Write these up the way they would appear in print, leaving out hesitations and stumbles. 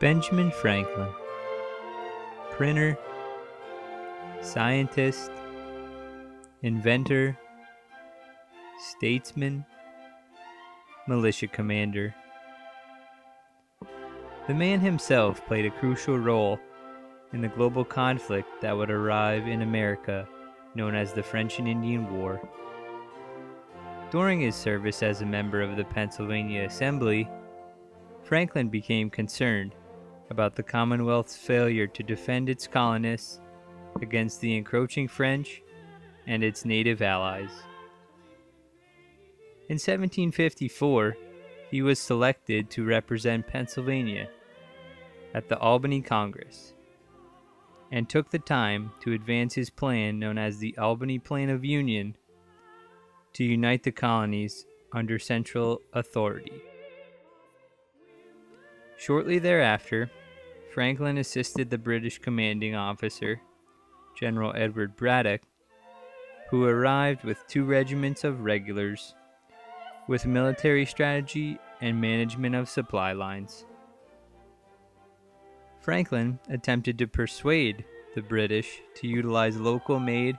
Benjamin Franklin, printer, scientist, inventor, statesman, militia commander. The man himself played a crucial role in the global conflict that would arrive in America, known as the French and Indian War. During his service as a member of the Pennsylvania Assembly, Franklin became concerned about the Commonwealth's failure to defend its colonists against the encroaching French and its native allies. In 1754, he was selected to represent Pennsylvania at the Albany Congress and took the time to advance his plan known as the Albany Plan of Union to unite the colonies under central authority. Shortly thereafter, Franklin assisted the British commanding officer, General Edward Braddock, who arrived with 2 regiments of regulars with military strategy and management of supply lines. Franklin attempted to persuade the British to utilize local-made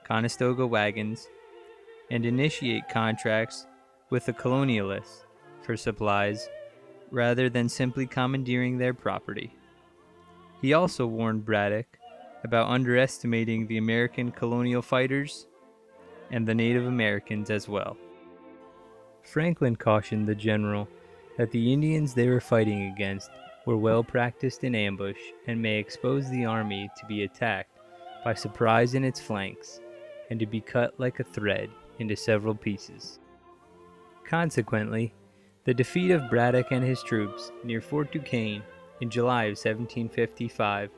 Conestoga wagons and initiate contracts with the colonialists for supplies rather than simply commandeering their property. He also warned Braddock about underestimating the American colonial fighters and the Native Americans as well. Franklin cautioned the general that the Indians they were fighting against were well practiced in ambush and may expose the army to be attacked by surprise in its flanks and to be cut like a thread into several pieces. Consequently, the defeat of Braddock and his troops near Fort Duquesne in July of 1755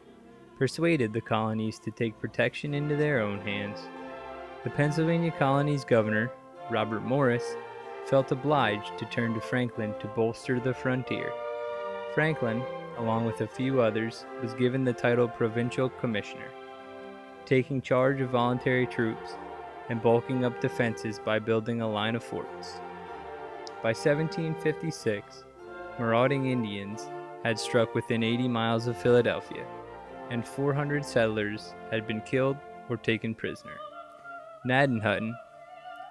persuaded the colonies to take protection into their own hands. The Pennsylvania colony's governor, Robert Morris, felt obliged to turn to Franklin to bolster the frontier. Franklin, along with a few others, was given the title Provincial Commissioner, taking charge of voluntary troops and bulking up defenses by building a line of forts. By 1756, marauding Indians had struck within 80 miles of Philadelphia, and 400 settlers had been killed or taken prisoner. Gnadenhutten,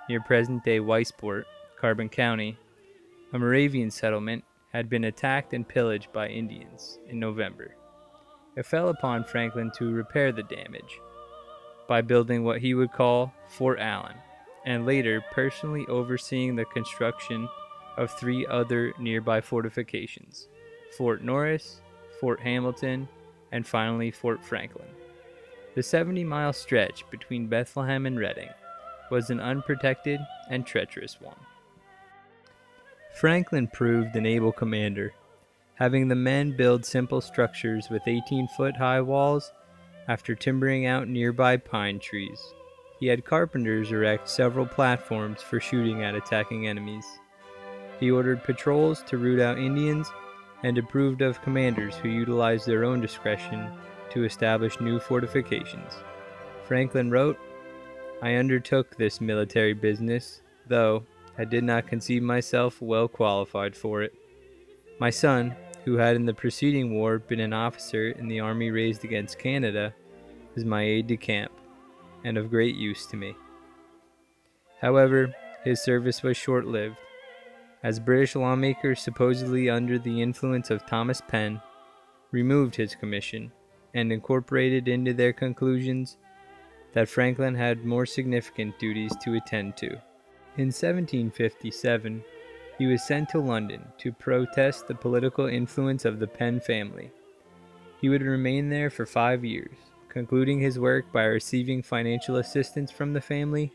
near present-day Weisport, Carbon County, a Moravian settlement, had been attacked and pillaged by Indians in November. It fell upon Franklin to repair the damage by building what he would call Fort Allen, and later personally overseeing the construction of 3 other nearby fortifications, Fort Norris, Fort Hamilton, and finally Fort Franklin. The 70-mile stretch between Bethlehem and Reading was an unprotected and treacherous one. Franklin proved an able commander, having the men build simple structures with 18-foot-high walls after timbering out nearby pine trees. He had carpenters erect several platforms for shooting at attacking enemies. He ordered patrols to root out Indians and approved of commanders who utilized their own discretion to establish new fortifications. Franklin wrote, "I undertook this military business, though I did not conceive myself well qualified for it. My son, who had in the preceding war been an officer in the army raised against Canada, is my aide-de-camp, and of great use to me." However, his service was short-lived, as British lawmakers, supposedly under the influence of Thomas Penn, removed his commission and incorporated into their conclusions that Franklin had more significant duties to attend to. In 1757, he was sent to London to protest the political influence of the Penn family. He would remain there for 5 years, concluding his work by receiving financial assistance from the family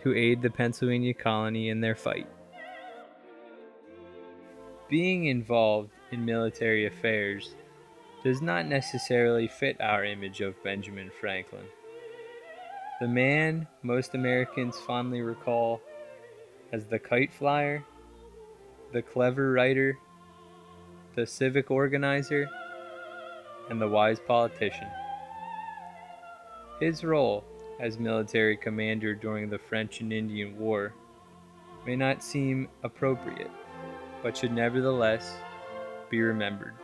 to aid the Pennsylvania colony in their fight. Being involved in military affairs does not necessarily fit our image of Benjamin Franklin. The man most Americans fondly recall as the kite flyer, the clever writer, the civic organizer, and the wise politician. His role as military commander during the French and Indian War may not seem appropriate, but should nevertheless be remembered.